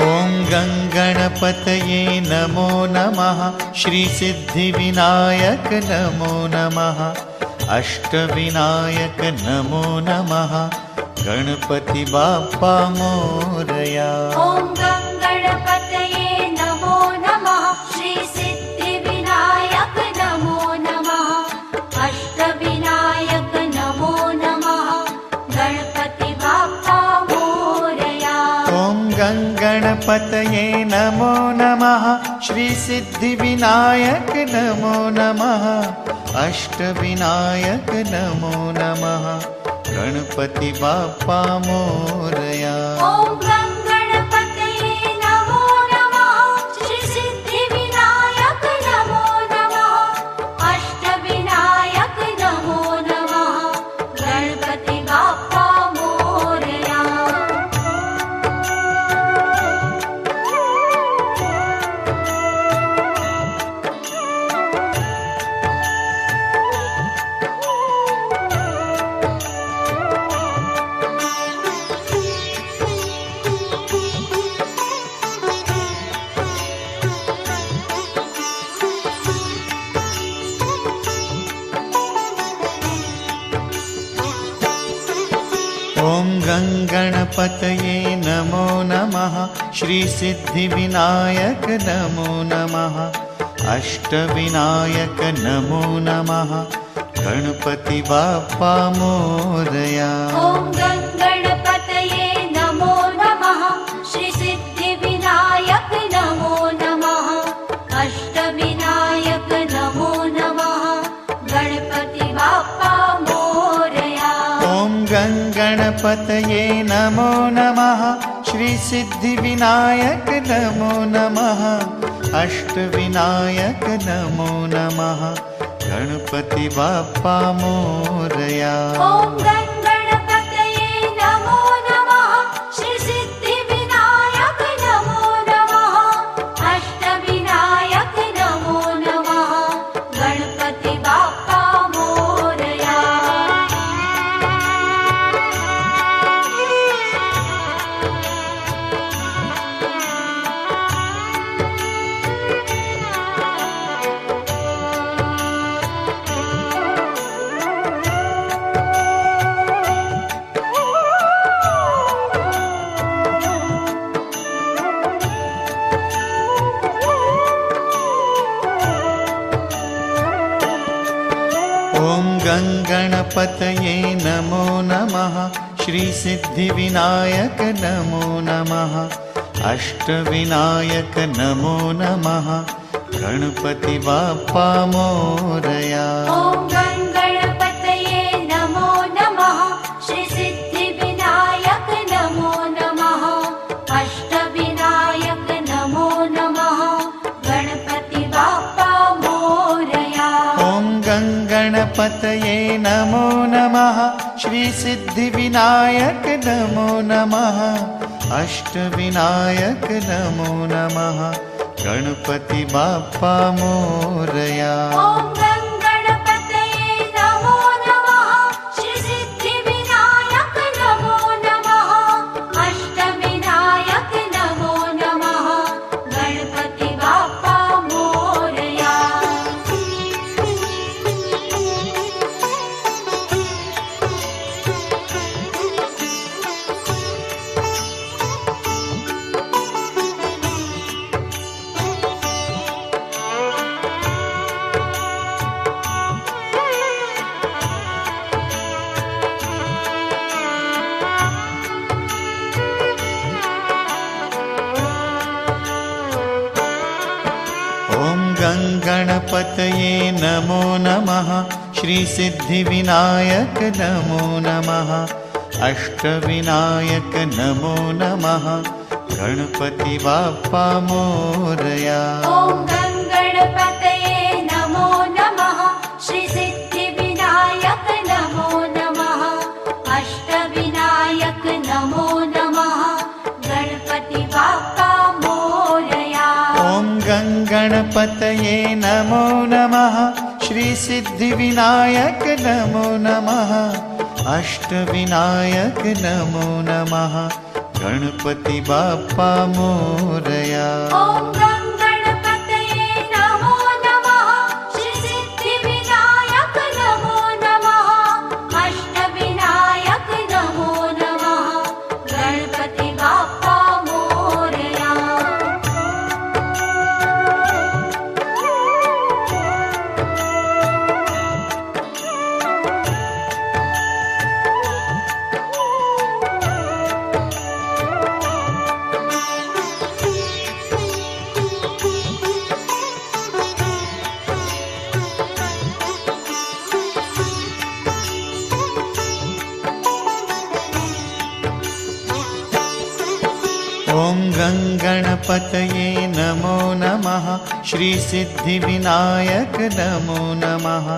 ॐ गङ्गणपतये नमो नमः। श्रीसिद्धिविनायक नमो नमः। अष्टविनायक नमो नमः। गणपति बाप्पा मोरया। ॐ गङ्गणपतये नमो नमः। श्रीसिद्धिविनायक नमो नमः। अष्टविनायक नमो नमः। गणपति बाप्पा मोरया। ॐ गङ्गणपतये नमो नमः। श्रीसिद्धिविनायक नमो नमः। अष्टविनायक नमो नमः। गणपति बाप्पा मोरया। ॐ गङ्गणपतये नमो नमः। श्रीसिद्धिविनायक नमो नमः। अष्टविनायक नमो नमः। गणपति बाप्पा मोरया। ॐ गङ्गणपतये नमो नमः। श्रीसिद्धिविनायक नमो नमः। अष्टविनायक नमो नमः। गणपति बाप्पा मोरया। ॐ गङ्गणपतये नमो नमः। श्रीसिद्धिविनायक नमो नमः। अष्टविनायक नमो नमः। गणपति बाप्पा मोरया। ॐ गङ्गणपतये नमो नमः। श्रीसिद्धिविनायक नमो नमः। अष्टविनायक नमो नमः। गणपति बाप्पा मोरया। ॐ गङ्गणपतये नमो नमः। श्रीसिद्धिविनायक नमो नमः। अष्टविनायक नमो नमः। गणपति बाप्पा मोरया। ॐ गङ्गणपतये नमो नमः। श्रीसिद्धिविनायक नमो नमः। अष्टविनायक नमो नमः। गणपति बाप्पा मोरया। ॐ गङ्गणपतये नमो नमः। श्रीसिद्धिविनायक नमो नमः। अष्टविनायक नमो नमः। गणपति बाप्पा मोरया। ॐ गङ्गणपतये नमो नमः। श्रीसिद्धिविनायक नमो नमः। अष्टविनायक नमो नमः। गणपति बाप्पा मोरया। ॐ गङ्गणपतये नमो नमः। श्रीसिद्धिविनायक नमो नमः। अष्टविनायक नमो नमः। गणपति बाप्पा मोरया। ॐ गङ्गणपतये नमो नमः। श्रीसिद्धिविनायक नमो नमः। अष्टविनायक नमो नमः। गणपति बाप्पा मोरया। ॐ गङ्गणपतये नमो नमः। श्रीसिद्धिविनायक नमो नमः। अष्टविनायक नमो नमः। गणपति बाप्पा मोरया। ॐ गङ्गणपतये नमो नमः। श्रीसिद्धिविनायक नमो नमः। अष्टविनायक नमो नमः। ગણપતિ બાપ્પા મોરયા. ॐ गं गणपतये नमो नमः श्री सिद्धिविनायक नमो नमः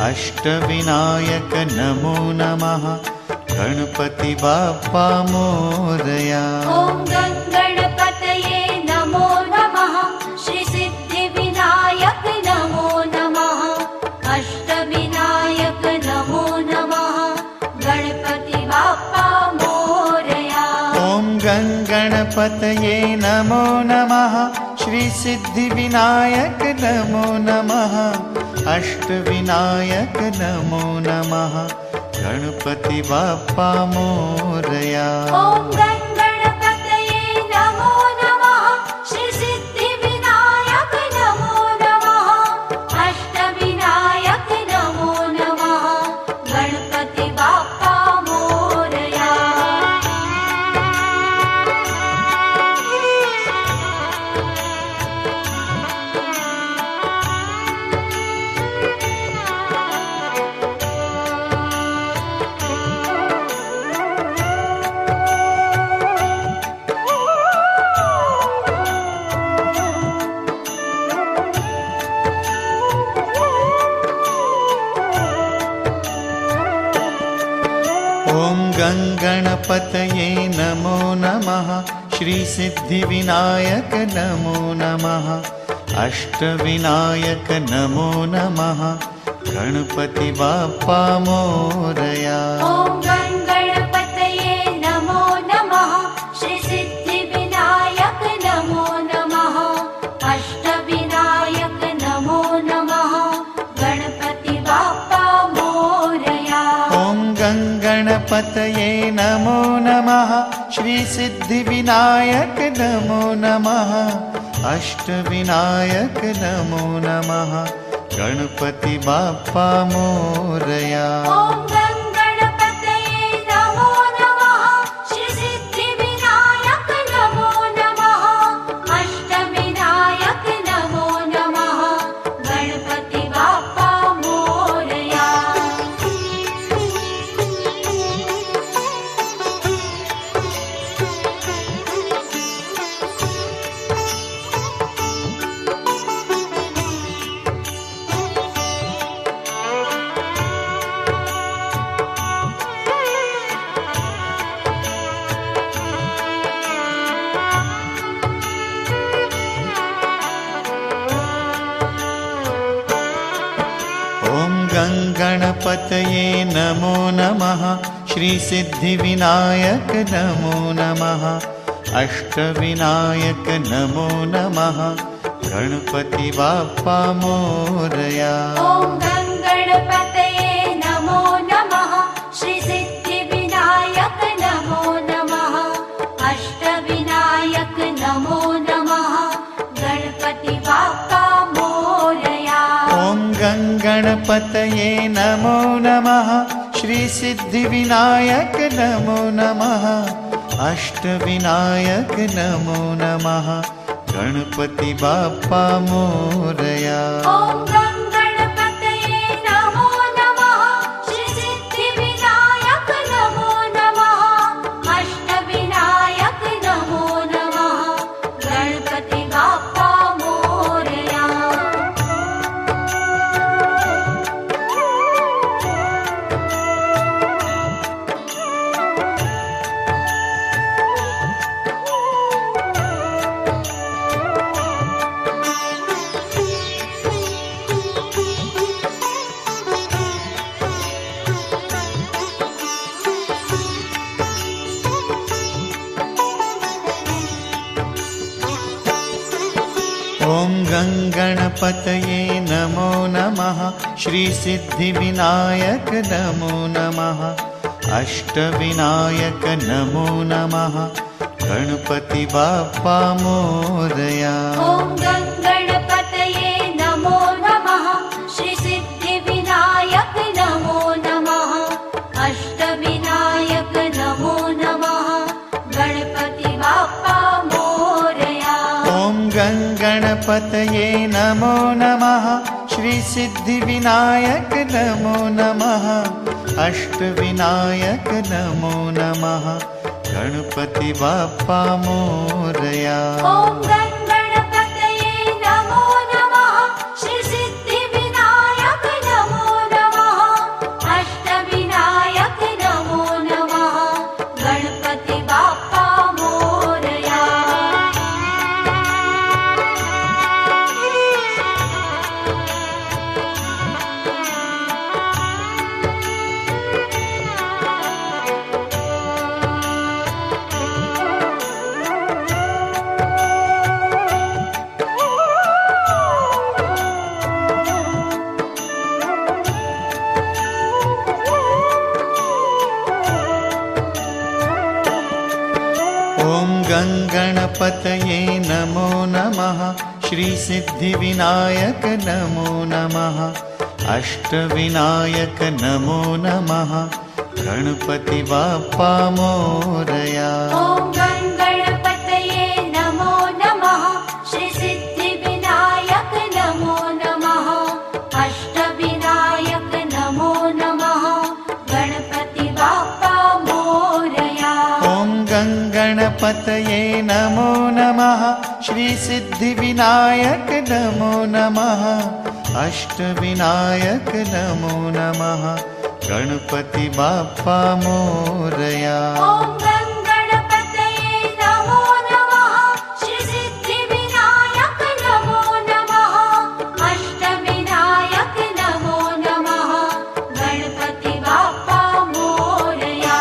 अष्टविनायक नमो नमः गणपति बाप्पा मोरया. ॐ गं गणपतये नमो नमः श्री सिद्धिविनायक नमो नमः अष्टविनायक नमो नमः गणपति बाप्पा मोरया. ॐ गं गणपतये नमो नमः श्री सिद्धिविनायक नमो नमः अष्टविनायक नमो नमः गणपति बाप्पा मोरया. ॐ गं गणपतये नमो नमः श्री सिद्धिविनायक नमो नमः अष्टविनायक नमो नमः गणपति बाप्पा मोरया. ॐ गं गणपतये नमो नमः श्री सिद्धिविनायक नमो नमः अष्टविनायक नमो नमः गणपति बाप्पा मोरया. ॐ गं गणपतये नमो नमः श्री सिद्धिविनायक नमो नमः अष्टविनायक नमो नमः गणपति बाप्पा मोरया. ॐ गं गणपतये नमो नमः श्री सिद्धिविनायक नमो नमः अष्टविनायक नमो नमः गणपति बाप्पा मोरया. ॐ गं गणपतये नमो नमः श्री सिद्धिविनायक नमो नमः अष्टविनायक नमो नमः गणपति बाप्पा मोरया. ॐ गं गणपतये नमो नमः श्री सिद्धिविनायक नमो नमः अष्टविनायक नमो नमः गणपति बाप्पा मोरया. ॐ गं गणपतये नमो नमः श्री सिद्धिविनायक नमो नमः अष्टविनायक नमो नमः गणपति बाप्पा मोरया. ॐ गं गणपतये नमो नमः श्री सिद्धिविनायक नमो नमः अष्टविनायक नमो नमः गणपति बाप्पा मोरया. ॐ गं गणपतये नमो नमः श्री सिद्धिविनायक नमो नमः अष्टविनायक नमो नमः गणपति बाप्पा मोरया. ॐ गं गणपतये नमो नमः श्री सिद्धिविनायक नमो नमः अष्टविनायक नमो नमः गणपति बाप्पा मोरया. गङ्गणपतये नमो नमः श्रीसिद्धिविनायक नमो नमः अष्टविनायक नमो नमः गणपति बाप्पा मोरया। ॐ गङ्गणपतये नमो नमः श्रीसिद्धिविनायक नमो नमः अष्टविनायक नमो नमः गणपति बाप्पा मोरया। ॐ गङ्गणपतये नमो नमः श्रीसिद्धिविनायक नमो नमः अष्टविनायक नमो नमः गणपति बाप्पा मोरया। ॐ गङ्गणपतये नमो नमः श्रीसिद्धिविनायक नमो नमः अष्टविनायक नमो नमः गणपति बाप्पा मोरया। ॐ गङ्गणपतये नमो नमः श्रीसिद्धिविनायक नमो नमः अष्टविनायक नमो नमः गणपति बाप्पा मोरया। ॐ गङ्गणपतये नमो नमः श्रीसिद्धिविनायक नमो नमः अष्टविनायक नमो नमः गणपति बाप्पा मोरया। ॐ गङ्गणपतये नमो नमः श्रीसिद्धिविनायक नमो नमः अष्टविनायक नमो नमः गणपति बाप्पा मोरया। ॐ गङ्गणपतये नमो नमः श्रीसिद्धिविनायक नमो नमः अष्टविनायक नमो नमः गणपति बाप्पा मोरया।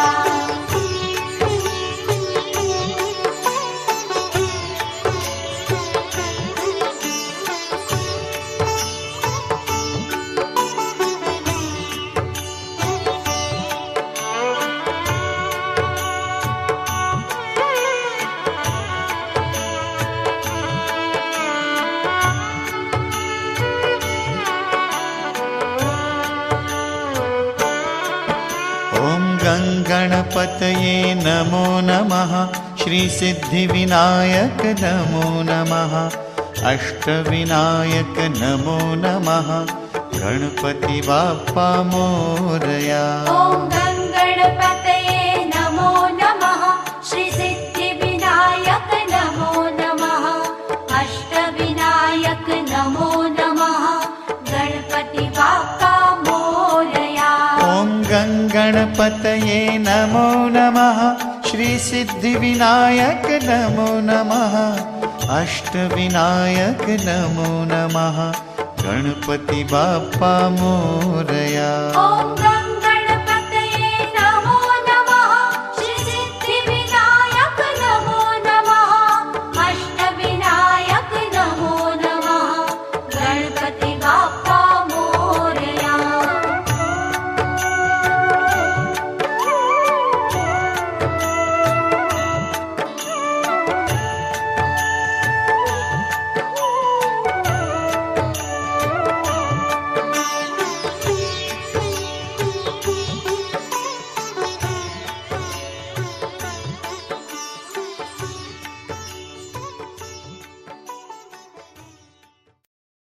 ॐ गङ्गणपतये नमो नमः श्रीसिद्धिविनायक नमो नमः अष्टविनायक नमो नमः गणपति बाप्पा मोरया। ॐ गङ्गणपतये नमो नमः श्रीसिद्धिविनायक नमो नमः अष्टविनायक नमो नमः गणपति बाप्पा मोरया। ॐ गङ्गणपतये नमो नमः श्रीसिद्धिविनायक नमो नमः अष्टविनायक नमो नमः गणपति बाप्पा मोरया। ॐ